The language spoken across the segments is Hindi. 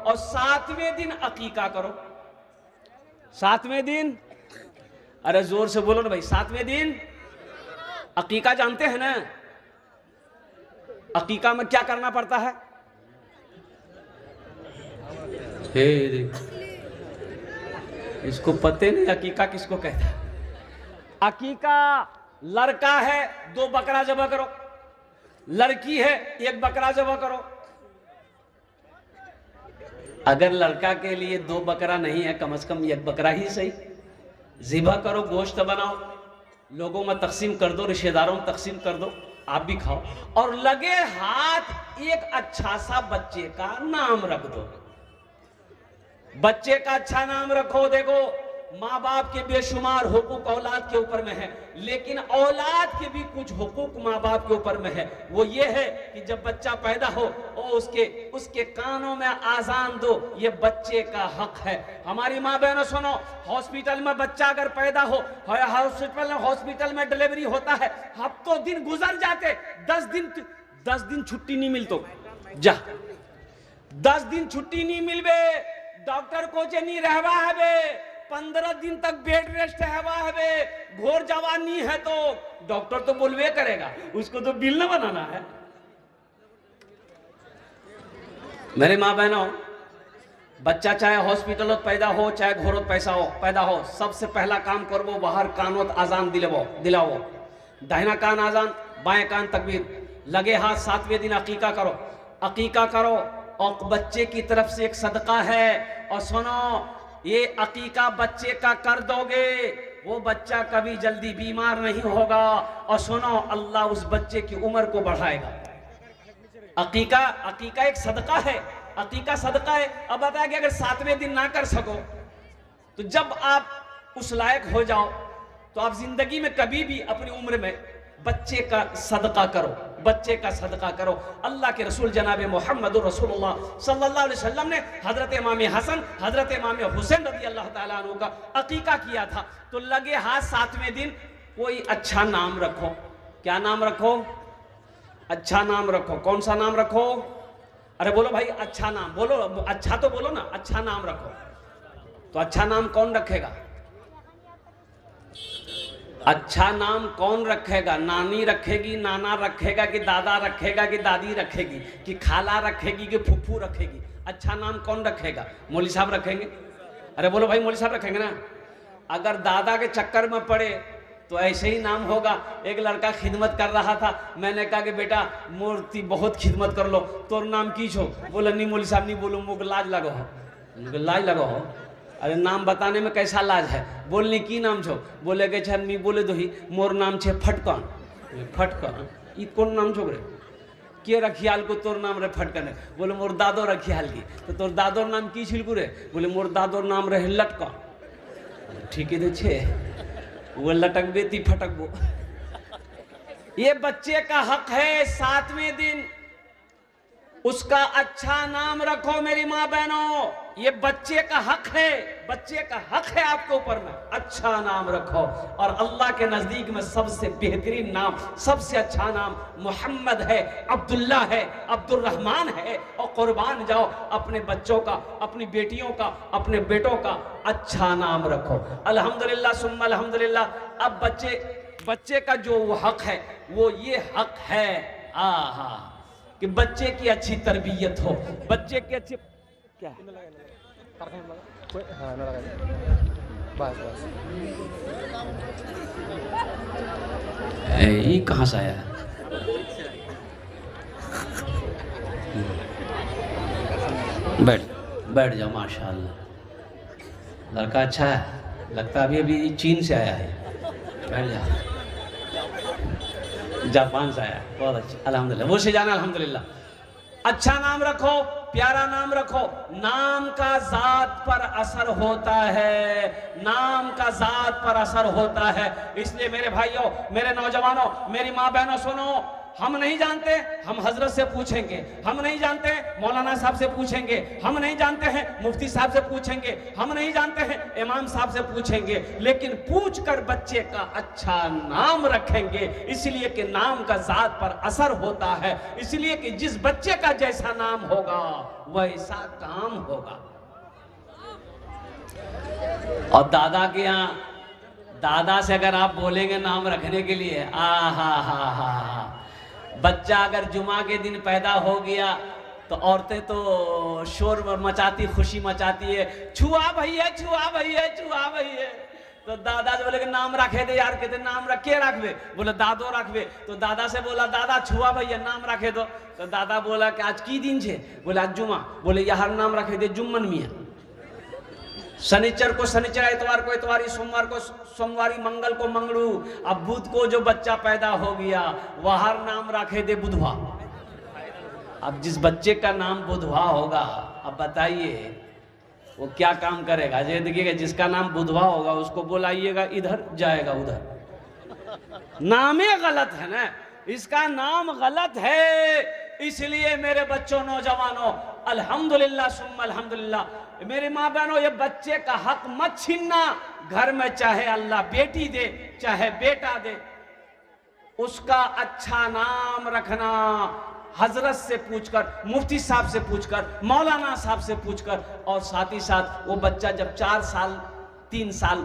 और 7वें दिन अकीका करो। 7वें दिन, अरे जोर से बोलो ना भाई, 7वें दिन अकीका जानते हैं ना? अकीका में क्या करना पड़ता है? हे इसको पते नहीं अकीका किसको कहता है। अकीका लड़का है 2 बकरा ज़बह करो, लड़की है 1 बकरा ज़बह करो। अगर लड़का के लिए 2 बकरा नहीं है, कम से कम 1 बकरा ही सही ज़िबह करो, गोश्त बनाओ, लोगों में तकसीम कर दो, रिश्तेदारों में तकसीम कर दो, आप भी खाओ, और लगे हाथ एक अच्छा सा बच्चे का नाम रख दो। बच्चे का अच्छा नाम रखो। देखो, माँ बाप के बेशुमार हुकूक औलाद के ऊपर में है, लेकिन औलाद के भी कुछ हुकूक माँ बाप के ऊपर में है। वो ये है कि जब बच्चा पैदा हो और उसके कानों में आजान दो, ये बच्चे का हक है। हमारी माँ बहनों सुनो, हॉस्पिटल में बच्चा अगर पैदा हो, हॉस्पिटल में डिलीवरी होता है, हफ्तों दिन गुजर जाते, 10 दिन छुट्टी नहीं मिलतो जा, 10 दिन छुट्टी नहीं मिलबे, डॉक्टर को नहीं रहवा है, 15 दिन तक बेड रेस्ट है, घोर जवानी है, तो डॉक्टर तो बोलवे करेगा, उसको तो बिल ना बनाना है। मेरे माँ बहनों, बच्चा चाहे हॉस्पिटल में पैदा हो, चाहे घोरों पैदा हो, सबसे पहला काम करवो, बाहर कानों आजान दिलाओ, दाहिना कान आजान, बाएं कान तकबीर, लगे हाथ। 7वें दिन अकीका करो, और बच्चे की तरफ से एक सदका है। और सुनो, ये अकीका बच्चे का कर दोगे, वो बच्चा कभी जल्दी बीमार नहीं होगा, और सुनो, अल्लाह उस बच्चे की उम्र को बढ़ाएगा। अकीका एक सदका है, अकीका सदका है। अब बताया कि अगर 7वें दिन ना कर सको, तो जब आप उस लायक हो जाओ, तो आप जिंदगी में कभी भी अपनी उम्र में बच्चे का सदका करो। अल्लाह के रसूल जनाब मोहम्मद रसूलुल्लाह सल्लल्लाहु अलैहि वसल्लम ने हजरत इमाम हसन, हजरत इमाम हुसैन रज़ी अल्लाह ताला अन्हु का अकीका किया था। तो लगे हाथ 7वें दिन कोई अच्छा नाम रखो। क्या नाम रखो? अच्छा नाम रखो। कौन सा नाम रखो? अरे बोलो भाई, अच्छा नाम बोलो, अच्छा तो बोलो ना, अच्छा नाम रखो। तो अच्छा नाम कौन रखेगा? अच्छा नाम कौन रखेगा? नानी रखेगी, नाना रखेगा, कि दादा रखेगा, कि दादी रखेगी, कि खाला रखेगी, कि फुफ्फू रखेगी? अच्छा नाम कौन रखेगा? मौलवी साहब रखेंगे? अरे बोलो भाई, मौलवी साहब रखेंगे ना। अगर दादा के चक्कर में पड़े तो ऐसे ही नाम होगा। एक लड़का खिदमत कर रहा था, मैंने कहा कि बेटा मूर्ति बहुत खिदमत कर लो, तोर नाम की छो? बोला नहीं मौलवी साहब नहीं बोलूँ, मुझे लाज लगो हो। लाज लगो हो? अरे नाम बताने में कैसा लाज है? बोलने की नाम छो? बोले के छे नहीं बोले दो ही, मोर नाम छे फटकन। फटकन ई कौन नाम छो रे? के रखियाल को तोर नाम रे फटकन? बोले मोर दादो रखियाल की। तो तोर दादोर नाम की छिलकू रे? बोले मोर दादोर नाम रहे लटकन। ठीक है छे, वो लटक बेती फटकबो। ये बच्चे का हक है। 7वें दिन उसका अच्छा नाम रखो मेरी माँ बहनों, ये बच्चे का हक है, बच्चे का हक है आपके ऊपर में। अच्छा नाम रखो। और अल्लाह के नजदीक में सबसे बेहतरीन नाम, सबसे अच्छा नाम मोहम्मद है, अब्दुल्ला है, अब्दुल रहमान है। और कुर्बान जाओ अपने बच्चों का, अपनी बेटियों का, अपने बेटों का अच्छा नाम रखो। अल्हम्दुलिल्लाह सुम्मा अल्हम्दुलिल्लाह। अब बच्चे का जो वो हक है, वो ये हक है कि बच्चे की अच्छी तरबियत हो, बच्चे की अच्छी क्या ये कहाँ से आया? बैठ जाओ। माशाल्लाह, लड़का अच्छा है, लगता है अभी चीन से आया है। बैठ जाओ, जापान से आया, बहुत अच्छा, अल्हम्दुलिल्लाह। वो से जाना अल्हम्दुलिल्लाह। अच्छा नाम रखो, प्यारा नाम रखो। नाम का जात पर असर होता है, नाम का जात पर असर होता है। इसलिए मेरे भाइयों, मेरे नौजवानों, मेरी माँ बहनों सुनो, हम नहीं जानते, हम हजरत से पूछेंगे। हम नहीं जानते, मौलाना साहब से पूछेंगे। हम नहीं जानते हैं, मुफ्ती साहब से पूछेंगे। हम नहीं जानते हैं, इमाम साहब से पूछेंगे। लेकिन पूछकर बच्चे का अच्छा नाम रखेंगे, इसलिए कि नाम का जात पर असर होता है। इसलिए कि जिस बच्चे का जैसा नाम होगा वैसा काम होगा। और दादा के यहाँ, दादा से अगर आप बोलेंगे नाम रखने के लिए, हा, बच्चा अगर जुमा के दिन पैदा हो गया तो औरतें तो शोर मचाती, खुशी मचाती है, छुआ भैया, छुआ भैया, छुआ भैया। तो दादा से बोले कि नाम रखे दे यार, कहते नाम रखे रखबे, बोले दादो रखबे। तो दादा से बोला दादा छुआ भैया नाम रखे दो। तो दादा बोला कि आज की दिन छे, बोले आज जुमा, बोले यार नाम रखे दे जुम्मन मियाँ। शनिचर को शनिचर, इतवार को इतवारी, सोमवार को सोमवारी, मंगल को मंगलू। अब बुध को जो बच्चा पैदा हो गया वह नाम रखे दे बुधवा। अब जिस बच्चे का नाम बुधवा होगा, अब बताइए वो क्या काम करेगा। ये देखिएगा, जिसका नाम बुधवा होगा उसको बुलाइएगा इधर, जाएगा उधर। नाम ही गलत है ना, इसका नाम गलत है। इसलिए मेरे बच्चों, नौजवानों, अल्हम्दुलिल्लाह सुम्मा अल्हम्दुलिल्लाह, मेरे माँ बहनों, ये बच्चे का हक मत छीनना। घर में चाहे अल्लाह बेटी दे चाहे बेटा दे, उसका अच्छा नाम रखना। हजरत से पूछकर, मुफ्ती साहब से पूछकर, मौलाना साहब से पूछकर। और साथ ही साथ वो बच्चा जब 4 साल 3 साल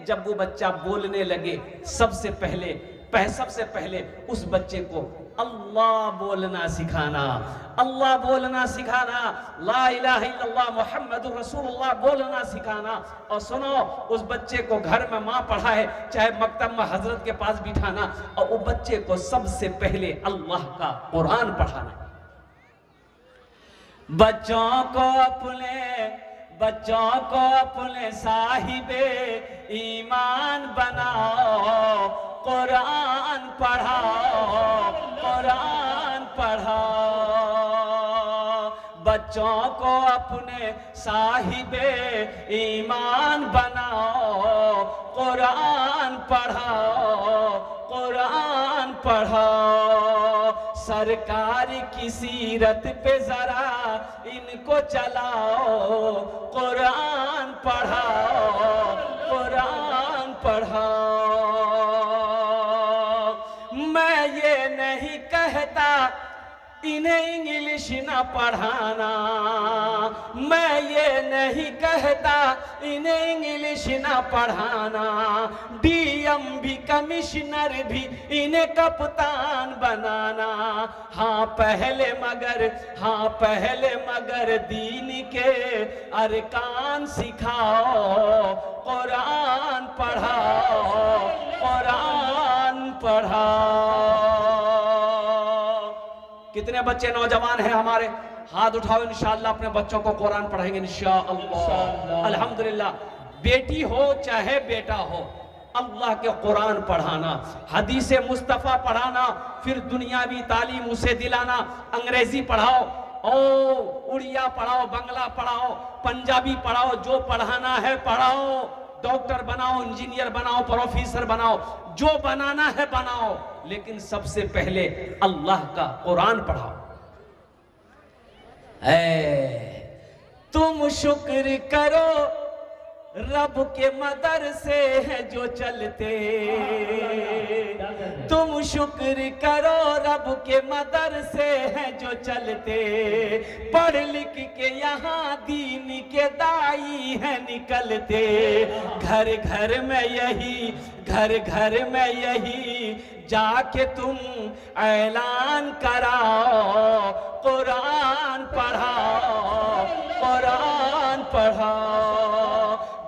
जब वो बच्चा बोलने लगे, सबसे पहले उस बच्चे को अल्लाह बोलना सिखाना, अल्लाह बोलना सिखाना, ला इलाहा इल्लल्लाह मुहम्मदुर रसूलुल्लाह बोलना सिखाना। और सुनो, उस बच्चे को घर में माँ पढ़ाए चाहे मकतब में हजरत के पास बिठाना, और वो बच्चे को सबसे पहले अल्लाह का कुरान पढ़ाना। बच्चों को अपने साहिबे ईमान बनाओ, कुरान पढ़ाओ, कुरान पढ़ाओ। बच्चों को अपने साहिबे ईमान बनाओ, कुरान पढ़ाओ, कुरान पढ़ाओ। सरकार की सीरत पे जरा इनको चलाओ, कुरान पढ़ाओ, कुरान पढ़ाओ। मैं ये नहीं कहता इन्हें इंग्लिश ना पढ़ाना, मैं ये नहीं कहता इन्हें इंग्लिश ना पढ़ाना। डीएम भी, कमिश्नर भी, इन्हें कप्तान बनाना। हाँ पहले मगर दीन के अरकान सिखाओ, कुरान पढ़ाओ, कुरान पढ़ाओ। कितने बच्चे नौजवान हैं हमारे, हाथ उठाओ, इंशाअल्लाह अपने बच्चों को कुरान पढ़ाएंगे इंशाअल्लाह। अल्हम्दुलिल्लाह, बेटी हो चाहे बेटा हो, अल्लाह के कुरान पढ़ाना, हदीसे मुस्तफ़ा पढ़ाना, फिर दुनियावी तालीम उसे दिलाना। अंग्रेजी पढ़ाओ, उड़िया पढ़ाओ, बंगला पढ़ाओ, पंजाबी पढ़ाओ, जो पढ़ाना है पढ़ाओ। डॉक्टर बनाओ, इंजीनियर बनाओ, प्रोफेसर बनाओ, जो बनाना है बनाओ, लेकिन सबसे पहले अल्लाह का कुरान पढ़ाओ। तुम शुक्र करो रब के मदरसे हैं जो चलते, तुम शुक्र करो रब के मदरसे हैं जो चलते। पढ़ लिख के यहाँ दीन के दाई हैं निकलते। घर घर में यही जाके तुम ऐलान कराओ, कुरान पढ़ाओ, कुरान पढ़ाओ।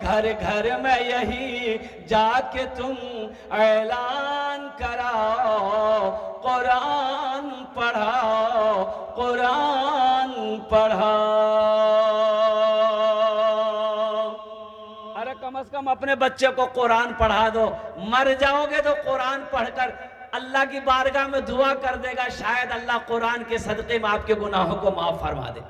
घर में यही जाके तुम ऐलान कराओ, कुरान पढ़ाओ, कुरान पढ़ाओ। अरे कम से कम अपने बच्चे को कुरान पढ़ा दो। मर जाओगे तो कुरान पढ़कर अल्लाह की बारगाह में दुआ कर देगा, शायद अल्लाह कुरान के सदक़े में आपके गुनाहों को माफ फरमा दे।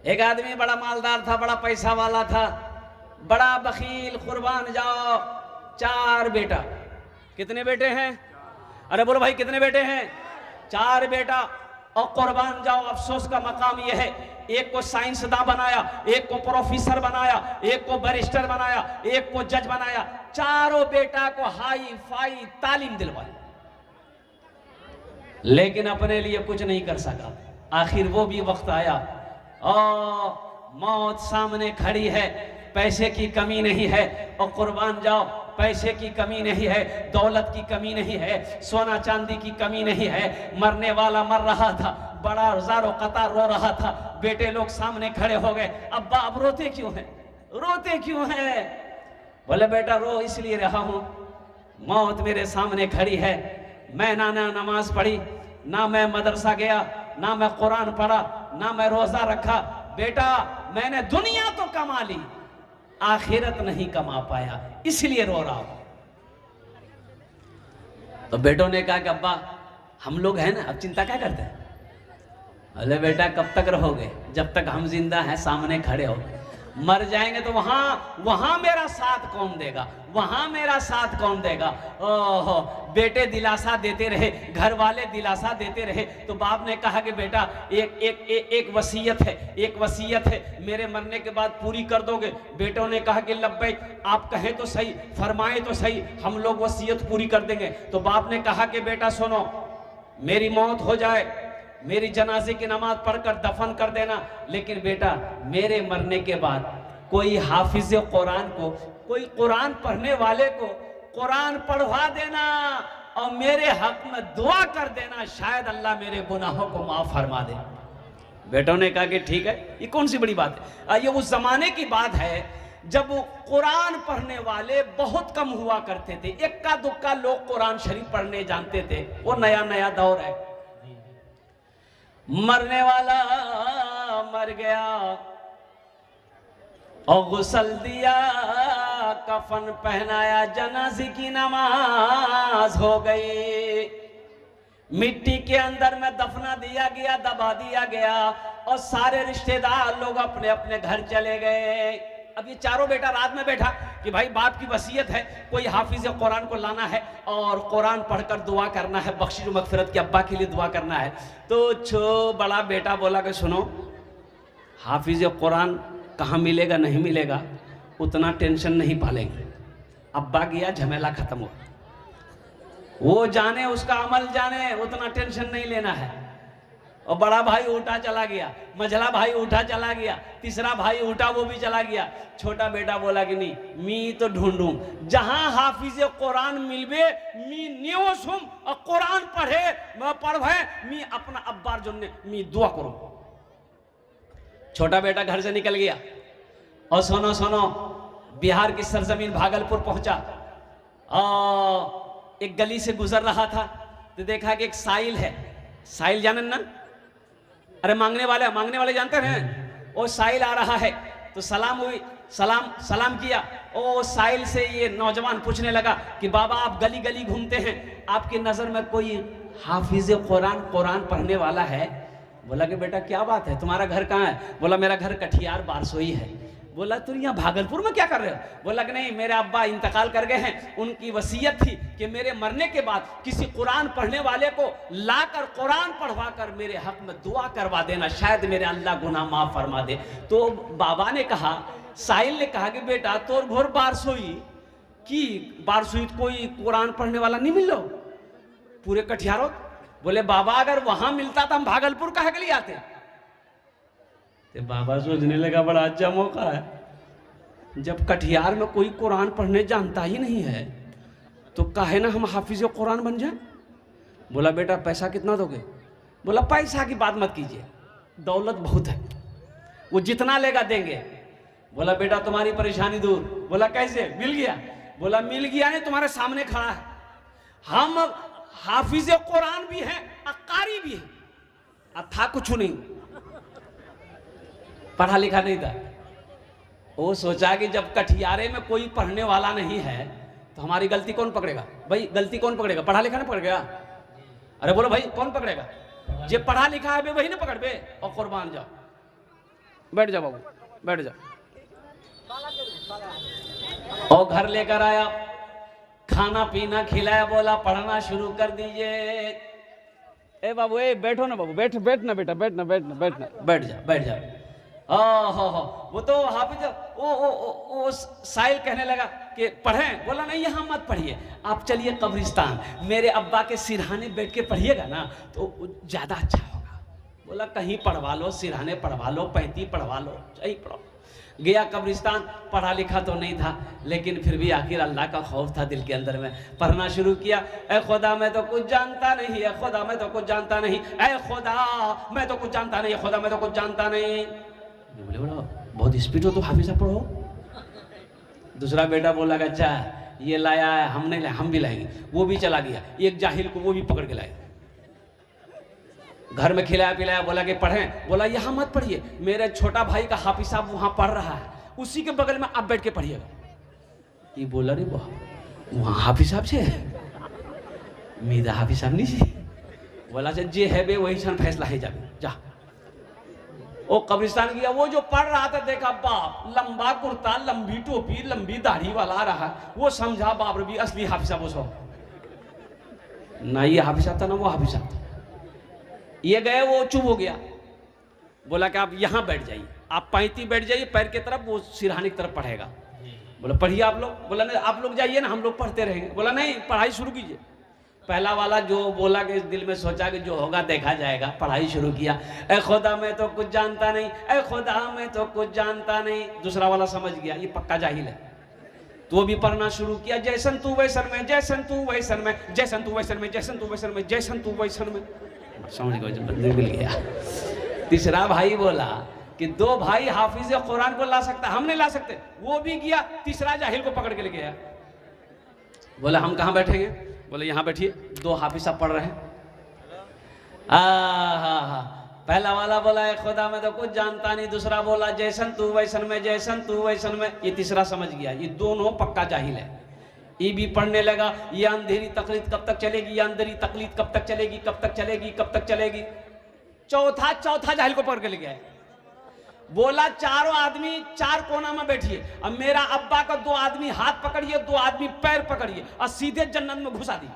एक आदमी बड़ा मालदार था, बड़ा पैसा वाला था, बड़ा बखील, कुर्बान जाओ, 4 बेटा। कितने बेटे हैं? अरे बोलो भाई कितने बेटे हैं? 4 बेटा। और कुर्बान जाओ, अफसोस का मकाम यह है, एक को साइंसदान बनाया, एक को प्रोफेसर बनाया, एक को बैरिस्टर बनाया, एक को जज बनाया, चारों बेटा को हाई फाई तालीम दिलवाई, लेकिन अपने लिए कुछ नहीं कर सका। आखिर वो भी वक्त आया और मौत सामने खड़ी है। पैसे की कमी नहीं है, और कुर्बान जाओ पैसे की कमी नहीं है, दौलत की कमी नहीं है, सोना चांदी की कमी नहीं है। मरने वाला मर रहा था, बड़ा ज़ारो कतार रो रहा था, बेटे लोग सामने खड़े हो गए। अब्बा अब रोते क्यों हैं? रोते क्यों हैं? बोले बेटा रो इसलिए रहा हूं, मौत मेरे सामने खड़ी है। मैं ना नमाज पढ़ी, ना मैं मदरसा गया, ना मैं कुरान पढ़ा, ना मैं रोजा रखा। बेटा मैंने दुनिया तो कमा ली, आखिरत नहीं कमा पाया, इसलिए रो रहा हूं। तो बेटों ने कहा कि अब्बा हम लोग हैं ना, अब चिंता क्या करते हैं? अरे बेटा कब तक रहोगे? जब तक हम जिंदा हैं सामने खड़े हो। मर जाएंगे तो वहां मेरा साथ कौन देगा? वहां मेरा साथ कौन देगा? ओहो, बेटे दिलासा देते रहे, घर वाले दिलासा देते रहे। तो बाप ने कहा कि बेटा एक वसीयत है, एक वसीयत है, मेरे मरने के बाद पूरी कर दोगे? बेटों ने कहा कि लब्बैक, आप कहें तो सही, फरमाए तो सही, हम लोग वसीयत पूरी कर देंगे। तो बाप ने कहा कि बेटा सुनो, मेरी मौत हो जाए, मेरी जनाजे की नमाज पढ़कर दफन कर देना, लेकिन बेटा मेरे मरने के बाद कोई हाफिज कुरान को, कोई कुरान पढ़ने वाले को कुरान पढ़वा देना और मेरे हक में दुआ कर देना, शायद अल्लाह मेरे गुनाहों को माफ फरमा दे। बेटों ने कहा कि ठीक है, ये कौन सी बड़ी बात है? ये उस जमाने की बात है जब कुरान पढ़ने वाले बहुत कम हुआ करते थे, इक्का दुक्का लोग कुरान शरीफ पढ़ने जानते थे। वो नया नया दौर है। मरने वाला मर गया और गुस्ल दिया, कफन पहनाया, जनाजे की नमाज हो गई, मिट्टी के अंदर में दफना दिया गया, दबा दिया गया, और सारे रिश्तेदार लोग अपने अपने घर चले गए। अब ये चारों बेटा रात में बैठा कि भाई बाप की वसीयत है, कोई हाफिज कुरान को लाना है और कुरान पढ़कर दुआ करना है, बख्शिश मगफिरत की, अब्बा के लिए दुआ करना है। तो बड़ा बेटा बोला कि सुनो, हाफिज कुरान कहाँ मिलेगा नहीं मिलेगा उतना टेंशन नहीं पालेंगे। अब्बा गया, झमेला खत्म हुआ, वो जाने उसका अमल जाने, उतना टेंशन नहीं लेना है। और बड़ा भाई उठा चला गया, मझला भाई उठा चला गया, तीसरा भाई उठा वो भी चला गया। छोटा बेटा बोला कि नहीं, मी तो ढूंढूं, जहां हाफिज कुरान मिलबे मी न्योसुम और कुरान पढ़े मैं पढ़वे, मी अपना अब्बार जुन्ने मी दुआ करूं। छोटा बेटा घर से निकल गया और सुनो सुनो, बिहार की सरजमीन भागलपुर पहुंचा और एक गली से गुजर रहा था तो देखा कि एक साइल है। साइल जानन ना? अरे मांगने वाले जानते हैं? वो साइल आ रहा है तो सलाम हुई, सलाम किया। ओ साइल से ये नौजवान पूछने लगा कि बाबा आप गली गली घूमते हैं, आपकी नजर में कोई हाफिज कुरान पढ़ने वाला है? बोला कि बेटा क्या बात है, तुम्हारा घर कहाँ है? बोला मेरा घर कटिहार बारसोई है। बोला तू यहाँ भागलपुर में क्या कर रहे हो? बोला कि नहीं, मेरे अब्बा इंतकाल कर गए हैं, उनकी वसीयत थी कि मेरे मरने के बाद किसी कुरान पढ़ने वाले को लाकर कुरान पढ़वा कर मेरे हक में दुआ करवा देना, शायद मेरे अल्लाह गुनाह माफ फरमा दे। तो बाबा ने कहा, साहिल ने कहा कि बेटा तोर घोर बारसोई की बारसोई कोई कुरान पढ़ने वाला नहीं मिल लो पूरे कटिहारों? बोले बाबा अगर वहां मिलता तो हम भागलपुर कहा के लिए आते। तो बाबा सोचने लगा बड़ा अच्छा मौका है, जब कटिहार में कोई कुरान पढ़ने जानता ही नहीं है तो काहे ना हम हाफिज कुरान बन जाए। बोला बेटा पैसा कितना दोगे? बोला पैसा की बात मत कीजिए, दौलत बहुत है, वो जितना लेगा देंगे। बोला बेटा तुम्हारी परेशानी दूर। बोला कैसे? मिल गया। बोला मिल गया नहीं, तुम्हारे सामने खड़ा है, हम हाफिज कुरान भी हैं, अकारी भी है, था कुछ नहीं, पढ़ा लिखा नहीं था। वो सोचा कि जब कटिहारे में कोई पढ़ने वाला नहीं है तो हमारी गलती कौन पकड़ेगा? भाई गलती कौन पकड़ेगा? पढ़ा लिखा नहीं पकड़ेगा। अरे बोलो भाई कौन पकड़ेगा? जे पढ़ा लिखा है वही ना पकड़ बे। और कुर्बान जाओ, बैठ जाओ बाबू, बैठ जाओ। और घर लेकर आया, खाना पीना खिलाया, बोला पढ़ना शुरू कर दीजिए। ए बाबू, ए बैठो ना बाबू, बैठना बेटा, बैठ जा। हो वो तो हाफिज वो साहिल कहने लगा कि पढ़ें, बोला नहीं यहाँ मत पढ़िए, आप चलिए कब्रिस्तान, मेरे अब्बा के सिरहाने बैठ के पढ़िएगा ना तो ज़्यादा अच्छा होगा। बोला कहीं पढ़वा लो, सिरहाने पढ़वा लो, 35 पढ़वा लो, सही पढ़ो। गया कब्रिस्तान, पढ़ा लिखा तो नहीं था, लेकिन फिर भी आखिर अल्लाह का खौफ था दिल के अंदर में। पढ़ना शुरू किया, ए खुदा मैं तो कुछ जानता नहीं, ए खुदा मैं तो कुछ जानता नहीं, ए खुदा मैं तो कुछ जानता नहीं, खुदा मैं तो कुछ जानता नहीं। बोले बोला बहुत स्पीड हो तो हाफिज साहब पढ़ो। दूसरा बेटा बोला अच्छा ये लाया है, हम नहीं लाए, हम भी लाएंगे। वो भी चला गया, एक जाहिल को वो भी पकड़ के लाए, घर में खिलाया पिलाया, बोला कि पढ़ें, बोला यहाँ मत पढ़िए, मेरे छोटा भाई का हाफिज साहब वहाँ पढ़ रहा है, उसी के बगल में आप बैठ के पढ़िएगा। ये बोला रे वहाँ हाफिज साहब से मीदा हाफिज साहब नहीं से, बोला जे है बे वही सन फैसला है, जा। वो कब्रिस्तान गया, वो जो पढ़ रहा था देखा बाप लंबा कुर्ता, लंबी टोपी, लंबी दाढ़ी वाला आ रहा, वो समझा बाप रे असली हाफिज साहब वो ना ये हाफिज साहब था ना वो हाफिज साहब था। ये गए, वो चुप हो गया, बोला कि आप यहाँ बैठ जाइए, आप 35 बैठ जाइए पैर की तरफ, वो सिरहाने की तरफ पढ़ेगा। बोला पढ़िए आप लोग, बोला नहीं आप लोग जाइए ना, हम लोग पढ़ते रहेंगे। बोला नहीं पढ़ाई शुरू कीजिए। पहला वाला जो बोला कि दिल में सोचा कि जो होगा देखा जाएगा, पढ़ाई शुरू किया, ए खुदा मैं तो कुछ जानता नहीं, ए खुदा मैं तो कुछ जानता नहीं। दूसरा वाला समझ गया ये पक्का जाहिल है, तो वो भी पढ़ना शुरू किया, जैसन तू वैसन में, जैसन तू वैसन में, जैसन तू वैसन में, जैसन तू वैसन में, जैसन तू वैसन में। समझ गए, बंदे मिल गया। तीसरा भाई बोला कि 2 भाई हाफिज कुरान को ला सकता, हम नहीं ला सकते। वो भी गया, तीसरा जाहिल को पकड़ के ले गया। बोला हम कहाँ बैठेंगे? बोले यहाँ बैठिए, 2 हाफिज साहब पढ़ रहे हैं। पहला वाला बोला है खुदा मैं तो कुछ जानता नहीं, दूसरा बोला जैसन तू वैसन में, जैसन तू वैसन में। ये तीसरा समझ गया, ये दोनों पक्का जाहिल है। ये भी पढ़ने लगा, ये अंधेरी तकलीद कब तक चलेगी, ये अंधेरी तकलीद कब तक चलेगी, कब तक चलेगी, कब तक चलेगी। चौथा जाहिल को पकड़ के ले गया, बोला चारों आदमी 4 कोना में बैठिए, अब मेरा अब्बा का 2 आदमी हाथ पकड़िए, 2 आदमी पैर पकड़िए और सीधे जन्नत में घुसा दी।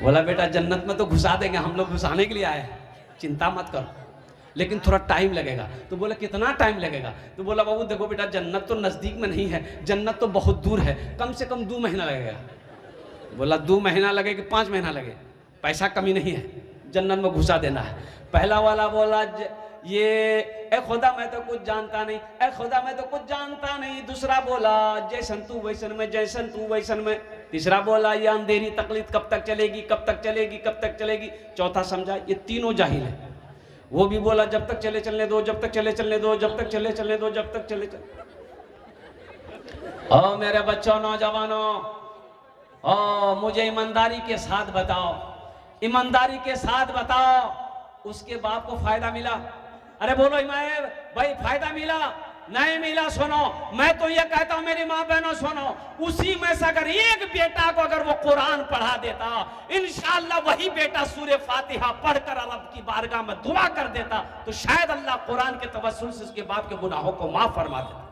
बोला बेटा जन्नत में तो घुसा देंगे, हम लोग घुसाने के लिए आए हैं, चिंता मत करो, लेकिन थोड़ा टाइम लगेगा। तो बोला कितना टाइम लगेगा? तो बोला बाबू देखो बेटा जन्नत तो नजदीक में नहीं है, जन्नत तो बहुत दूर है, कम से कम 2 महीना लगेगा। बोला 2 महीना लगे कि 5 महीना लगे, पैसा कमी नहीं है, जन्नत में घुसा देना है। पहला वाला बोला ये ए खुदा मैं तो कुछ जानता नहीं, ए खुदा मैं तो कुछ जानता नहीं। दूसरा बोला जैसन तू वैसन में, जैसन तू वैसन में। तीसरा बोला ये अंधेरी तकलीफ कब तक चलेगी, कब तक चलेगी, कब तक चलेगी। चौथा समझा ये तीनों जाहिल है। वो भी बोला जब तक चले चलने दो, जब तक चले चलने दो, जब तक चले चलने दो, जब तक चले चल। ओ मेरे बच्चों नौजवानों, ओ मुझे ईमानदारी के साथ बताओ, ईमानदारी के साथ बताओ, उसके बाप को फायदा मिला? अरे बोलो इमाम भाई फायदा मिला? नहीं मिला। सुनो मैं तो ये कहता हूं मेरी माँ बहनों सुनो, उसी में से अगर एक बेटा को अगर वो कुरान पढ़ा देता, इंशाअल्लाह वही बेटा सूरह फातिहा पढ़कर रब की बारगाह में दुआ कर देता, तो शायद अल्लाह कुरान के तवस्सुल से उसके बाप के गुनाहों को माफ फरमा देता।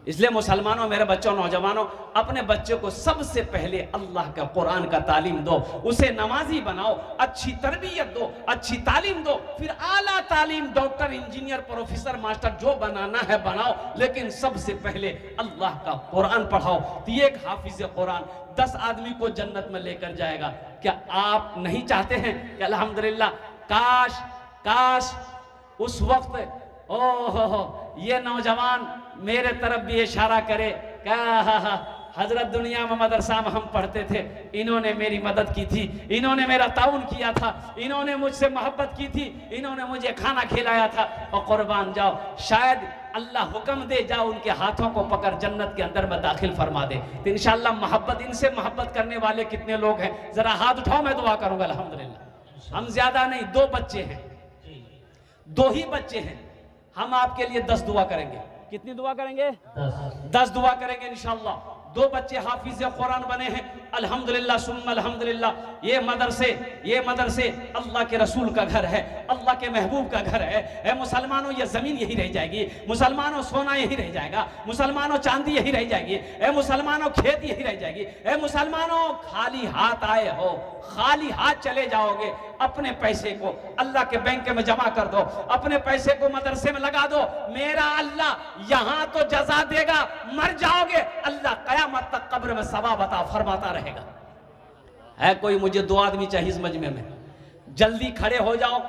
इसलिए मुसलमानों, मेरे बच्चों, नौजवानों, अपने बच्चे को सबसे पहले अल्लाह का कुरान का तालीम दो, उसे नमाजी बनाओ, अच्छी तरबियत दो, अच्छी तालीम दो, फिर आला तालीम डॉक्टर, इंजीनियर, प्रोफेसर, मास्टर जो बनाना है बनाओ, लेकिन सबसे पहले अल्लाह का कुरान पढ़ाओ। तो एक हाफिज कुरान 10 आदमी को जन्नत में लेकर जाएगा। क्या आप नहीं चाहते हैं कि अल्हम्दुलिल्लाह काश उस वक्त ये नौजवान मेरे तरफ भी इशारा करे, क्या हजरत दुनिया में मदरसा में हम पढ़ते थे, इन्होंने मेरी मदद की थी, इन्होंने मेरा ताउन किया था, इन्होंने मुझसे मोहब्बत की थी, इन्होंने मुझे खाना खिलाया था, और कुर्बान जाओ, शायद अल्लाह हुक्म दे जाओ उनके हाथों को पकड़ जन्नत के अंदर में दाखिल फरमा दे। तो इंशाअल्लाह मोहब्बत, इनसे मोहब्बत करने वाले कितने लोग हैं? जरा हाथ उठाओ, मैं दुआ करूंगा। अल्हम्दुलिल्लाह हम ज्यादा नहीं, 2 बच्चे हैं, 2 ही बच्चे हैं, हम आपके लिए 10 दुआ करेंगे। कितनी दुआ करेंगे? 10 दुआ करेंगे इंशाअल्लाह। 2 बच्चे हाफिज कुरान बने हैं, अल्हम्दुलिल्लाह सुम्मा अल्हम्दुलिल्लाह। ये मदरसे अल्लाह के रसूल का घर है, अल्लाह के महबूब का घर है। ए मुसलमानों, ये जमीन यही रह जाएगी, मुसलमानों सोना यही रह जाएगा, मुसलमानों चांदी यही रह जाएगी, ए मुसलमानों खेत यही रह जाएगी। ए मुसलमानों, खाली हाथ आए हो, खाली हाथ चले जाओगे। अपने पैसे को अल्लाह के बैंक में जमा कर दो, अपने पैसे को मदरसे में लगा दो। मेरा अल्लाह यहां तो जजा देगा, मर जाओगे अल्लाह कयामत तक कब्र में सवाब अता फरमाता रहेगा। है कोई? मुझे 2 आदमी चाहिए इस मजमे में, जल्दी खड़े हो जाओ,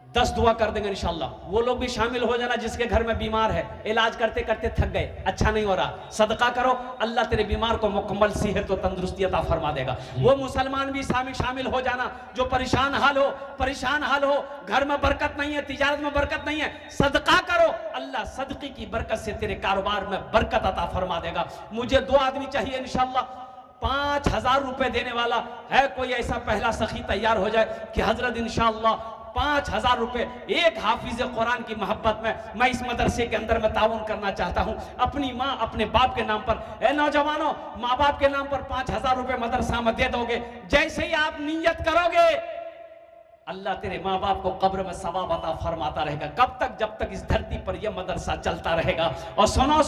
10 दुआ कर देंगे इंशाल्लाह। वो लोग भी शामिल हो जाना जिसके घर में बीमार है, इलाज करते करते थक गए, अच्छा नहीं हो रहा, सदका करो, अल्लाह तेरे बीमार को मुकम्मल सेहत और तंदुरुस्ती अता फरमा देगा। वो मुसलमान भी शामिल हो जाना जो परेशान हाल हो, घर में बरकत नहीं है, तिजारत में बरकत नहीं है, सदका करो, अल्लाह सदक़े की बरकत से तेरे कारोबार में बरकत अता फरमा देगा। मुझे 2 आदमी चाहिए इंशाल्लाह। 5000 रुपए देने वाला है कोई ऐसा पहला सखी तैयार हो जाए कि हजरत इंशाल्लाह 5000 रुपए एक हाफिज कुरान की मोहब्बत में मैं इस मदरसे के अंदर में ताउन करना चाहता हूं, अपनी माँ अपने बाप के नाम पर। ए नौजवानों, माँ बाप के नाम पर 5000 रुपए मदरसा में दे दोगे, जैसे ही आप नियत करोगे अल्लाह तेरे माँ बाप को कब्र में सवाब अता फरमाता रहेगा। कब तक? जब तक इस धरती पर यह मदरसा चलता रहेगा। और सुनो,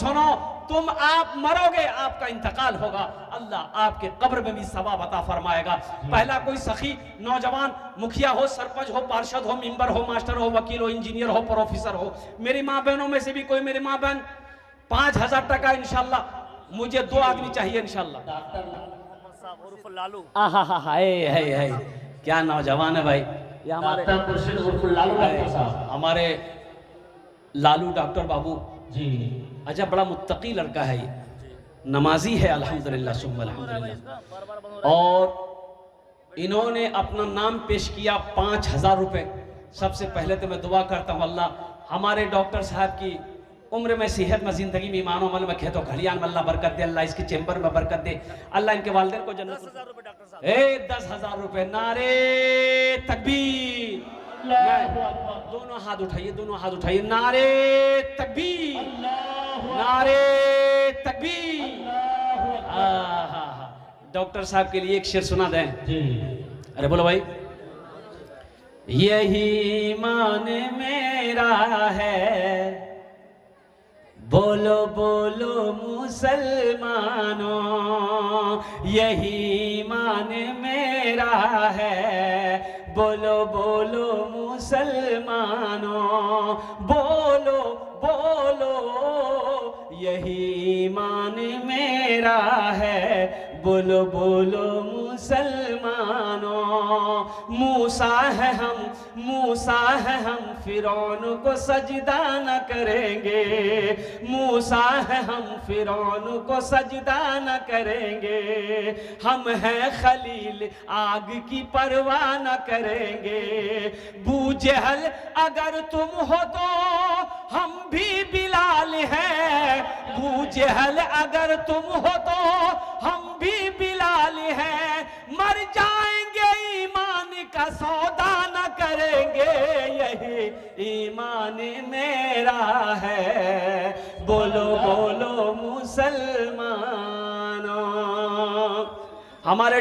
तुम आप मरोगे, आपका इंतकाल होगा, अल्लाह आपके कब्र में भी सवाब अता फरमाएगा। पहला कोई सखी नौजवान, मुखिया हो, सरपंच हो, पार्षद हो, मेंबर हो, मास्टर हो, वकील हो, इंजीनियर हो, प्रोफेसर हो, मेरी माँ बहनों में से भी कोई मेरी माँ बहन 5000 टका इंशाल्लाह। मुझे 2 आदमी चाहिए इंशाल्लाह। क्या नौजवान है भाई, ये हमारे लालू डॉक्टर बाबू जी। अच्छा, बड़ा मुत्तकी लड़का है, ये नमाजी है अल्हम्दुलिल्लाह सुम्मा अल्हम्दुलिल्लाह। और इन्होंने अपना नाम पेश किया 5000 रुपए। सबसे पहले तो मैं दुआ करता हूँ अल्लाह हमारे डॉक्टर साहब की उम्र में, सेहत में, जिंदगी में, ईमान अमल में, खेतों खलियान में अल्लाह बरकत दे, अल्लाह इसके चेंबर में बरकत दे, अल्लाह इनके वालिदैन को जन्नत। 10,000 रुपए। नारे तकबीर, दोनों हाथ उठाइए, नारे तकबीर, नारे तकबीर। डॉक्टर साहब के लिए एक शेर सुना दें। अरे बोलो भाई। यही ईमान मेरा है, बोलो बोलो मुसलमानों, यही ईमान मेरा है, बोलो बोलो मुसलमानों, बोलो बोलो यही ईमान मेरा है, बोलो बोलो मुसलमानों। मूसा है हम फिरौन को सजदा न करेंगे, मूसा है हम फिरौन को सजदा न करेंगे, हम हैं खलील आग की परवाह न करेंगे। बूजहल अगर तुम हो तो हम भी बिलाल हैं, बूजहल अगर तुम हो तो हम भी बिलाल हैं, मर जाएंगे ईमान का सौदा न करेंगे, यही ईमान मेरा है, बोलो बोलो मुसलमानों। हमारे